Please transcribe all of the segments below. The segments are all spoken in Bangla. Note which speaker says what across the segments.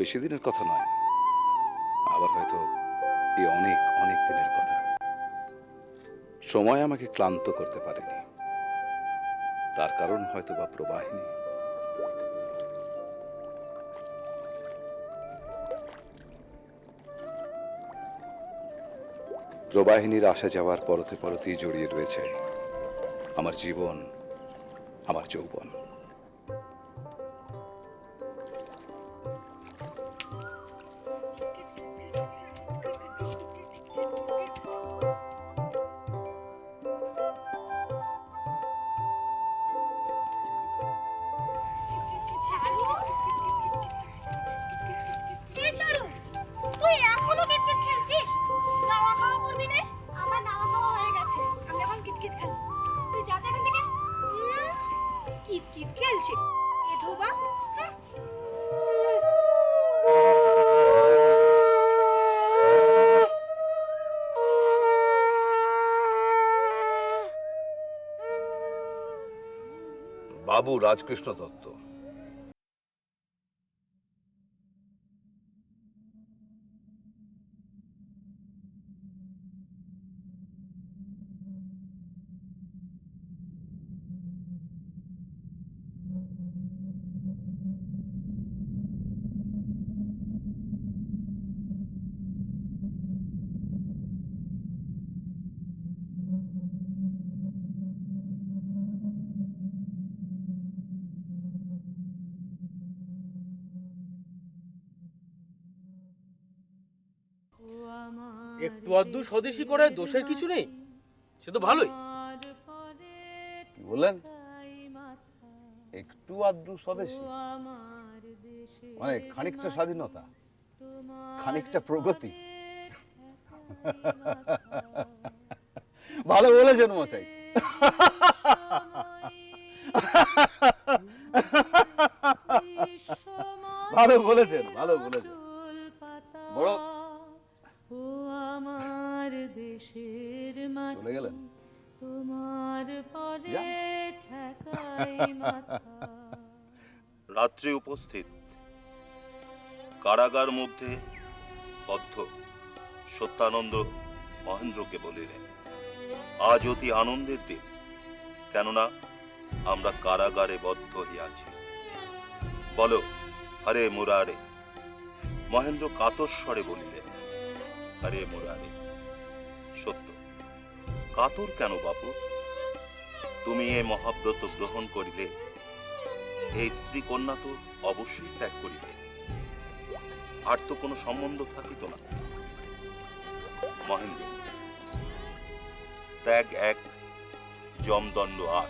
Speaker 1: বেশি দিনের কথা নয়, আবার হয়তো এই অনেক অনেক দিনের কথা। সময় আমাকে ক্লান্ত করতে পারেনি, তার কারণ হয়তো বা প্রবাহিনী। প্রবাহিনীর আসা যাওয়ার পরতে পরতেই জড়িয়ে রয়েছে আমার জীবন, আমার যৌবন। বাবু রাজকৃষ্ণ দত্ত।
Speaker 2: একটু আধটু স্বদেশী করে দোষের কিছু নেই, সে তো ভালোই।
Speaker 1: কি বললেন? একটু আধটু স্বদেশী মানে খানিকটা স্বাধীনতা, খানিকটা প্রগতি। ভালো বলেছেন মশাই। ভালো বলেছেন, ভালো বলেছেন। বড়
Speaker 3: আমার দেশের মাটি
Speaker 1: চলে গেলেন?
Speaker 3: তোমার পরে ঠেকাই মাথা।
Speaker 4: রাত্রে উপস্থিত কারাগার মধ্যে বদ্ধ সত্যানন্দ মহেন্দ্রকে বলিলেন, আজ অতি আনন্দের দিন, কেননা আমরা কারাগারে বদ্ধ হইয়াছি। বলো হরে মুরারে। মহেন্দ্র কাতর স্বরে বলিলেন, হরে মুরারে। সত্য, কাতর কেন বাপু? তুমি এ মহাব্রত গ্রহণ করিলে, এই স্ত্রী কন্যা তো অবশ্যই ত্যাগ করিবে, আর তো কোনো সম্বন্ধ থাকিত না। মহেন্দ্র, ত্যাগ এক, জমদণ্ড আর।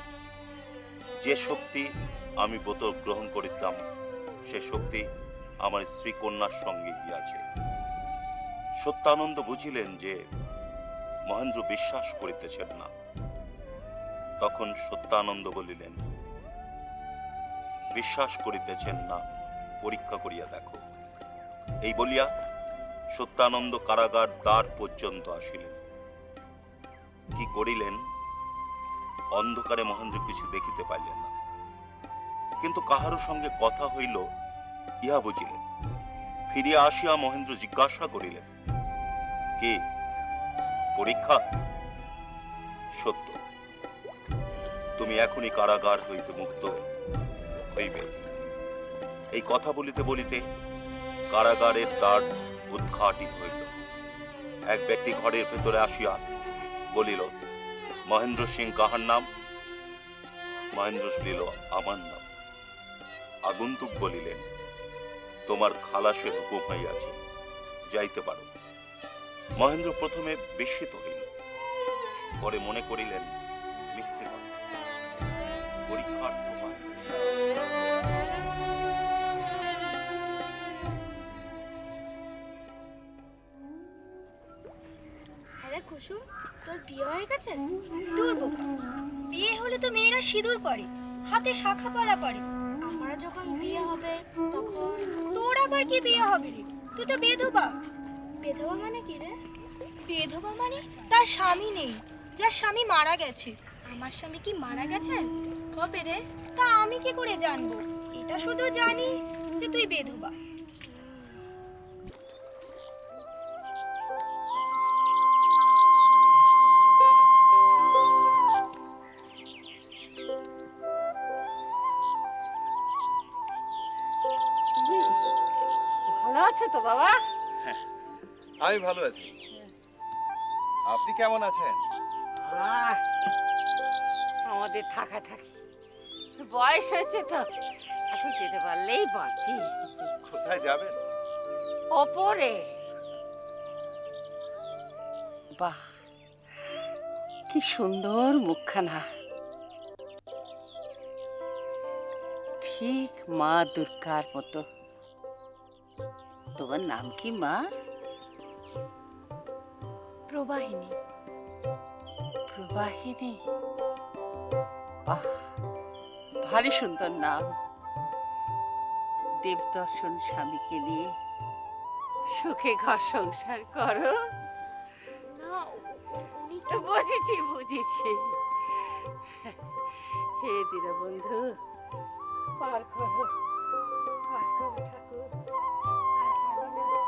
Speaker 4: যে শক্তি আমি ব্রত গ্রহণ করিতাম, সে শক্তি আমার স্ত্রী কন্যার সঙ্গে গিয়াছে। সত্যানন্দ বুঝিলেন যে মহেন্দ্র বিশ্বাস করিতেছেন না। তখন সত্যানন্দ বলিলেন, বিশ্বাস করিতেছেন না, পরীক্ষা করিয়া দেখো। এই বলিয়া সত্যানন্দ কারাগার দ্বার পর্যন্ত আসিলেন। কি করিলেন? অন্ধকারে মহেন্দ্র কিছু দেখিতে পাইলেন না, কিন্তু কাহারও সঙ্গে কথা হইল ইহা বুঝিলেন। ফিরিয়া আসিয়া মহেন্দ্র জিজ্ঞাসা করিলেন, কি পরীক্ষা? সত্য, তুমি এখনই কারাগার হইতে মুক্ত হইবে। এই কথা বলিতে বলিতে কারাগারের দ্বার উদ্ঘাটিত হইল। এক ব্যক্তি ঘরের ভেতরে আসিয়া বলিল, মহেন্দ্র সিং কাহার নাম? মহেন্দ্র বলিল, আমার নাম। আগন্তুক বলিলেন, তোমার খালাসের হুকুম হইয়াছে, যাইতে পারো। মহেন্দ্র প্রথমে বিস্মিত হইল, পরে মনে করিলেন মিথ্যে কথা। পরীক্ষার্থ
Speaker 5: কুসুম, তোর বিয়ে হয়ে গেছে? দূর বোকা, বিয়ে হলে তো মেয়েরা সিঁদুর পরে, হাতে শাখা পলা পরে। আমরা যখন বিয়ে হবে তখন তোর আবার কি বিয়ে হবে রে? তুই তো বেধবা। বেধবা মানে কি রে? বেধবা মানে তার স্বামী নেই, যার স্বামী মারা গেছে। আমার স্বামী কি মারা গেছেন? কবে রে? তা আমি কি করে জানবো? এটা শুধু জানি যে তুই বেধবা।
Speaker 6: তো বাবা?
Speaker 1: আমি ভালো আছি। আপনি কেমন আছেন?
Speaker 6: আহ, আমাদের থাকা থাকি বয়স হয়েছে তো, এখন যেতে পারলেই বাঁচি।
Speaker 1: কোথায় যাবেন?
Speaker 6: ওপরে। বাহ, কি সুন্দর মুখখানা, ঠিক মা দুর্গার মতো। তোমার নাম কি মা?
Speaker 5: প্রবাহিনী।
Speaker 6: প্রবাহিনী, বাহ, ভারী সুন্দর নাম। দেবদর্শন স্বামীকে নিয়ে সুখে ঘর সংসার করো।
Speaker 5: না, উনি
Speaker 6: তো বুঝেছি বুঝেছি। হে দীনবন্ধু, পার করো, পার করো ঠাকুর। আর পারি না,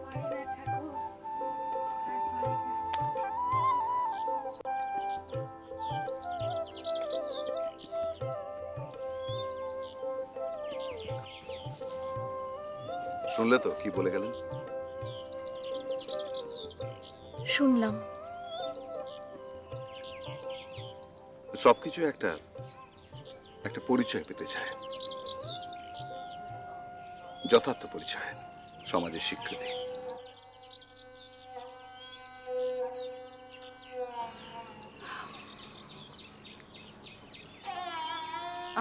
Speaker 6: পারি না ঠাকুর, আর পারি না।
Speaker 1: শুনলে তো কি বলে গেলেন?
Speaker 5: শুনলাম।
Speaker 1: সবকিছু একটা একটা পরিচয় পেতে চায়, যথার্থ পরিচয়, সমাজের স্বীকৃতি।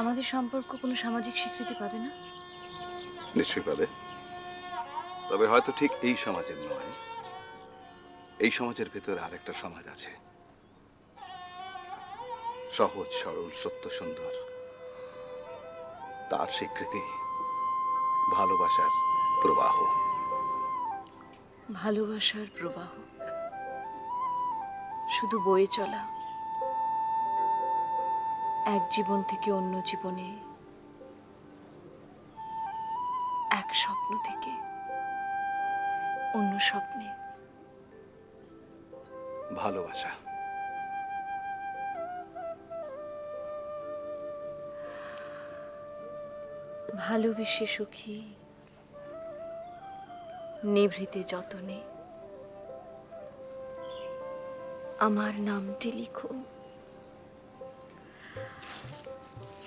Speaker 5: আমাদের সম্পর্ক কোনো সামাজিক স্বীকৃতি পাবে না?
Speaker 1: নিশ্চয়ই পাবে, তবে হয়তো ঠিক এই সমাজের নয়। এই সমাজের ভেতরে আরেকটা সমাজ আছে, সহজ সরল সত্য সুন্দর। তার স্বীকৃতি ভালোবাসার প্রবাহ।
Speaker 5: ভালোবাসার প্রবাহ, শুধু বয়ে চলা, এক জীবন থেকে অন্য জীবনে, এক স্বপ্ন থেকে অন্য স্বপ্নে।
Speaker 1: ভালোবাসা
Speaker 5: ভালোবেসে সুখী, নিভৃতে যতনে আমার নামটি লিখো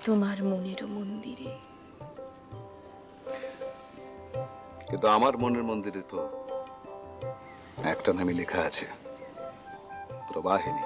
Speaker 5: তোমার মনের মন্দিরে।
Speaker 1: কিন্তু আমার মনের মন্দিরে তো একটা নামই লেখা আছে, প্রবাহিনী।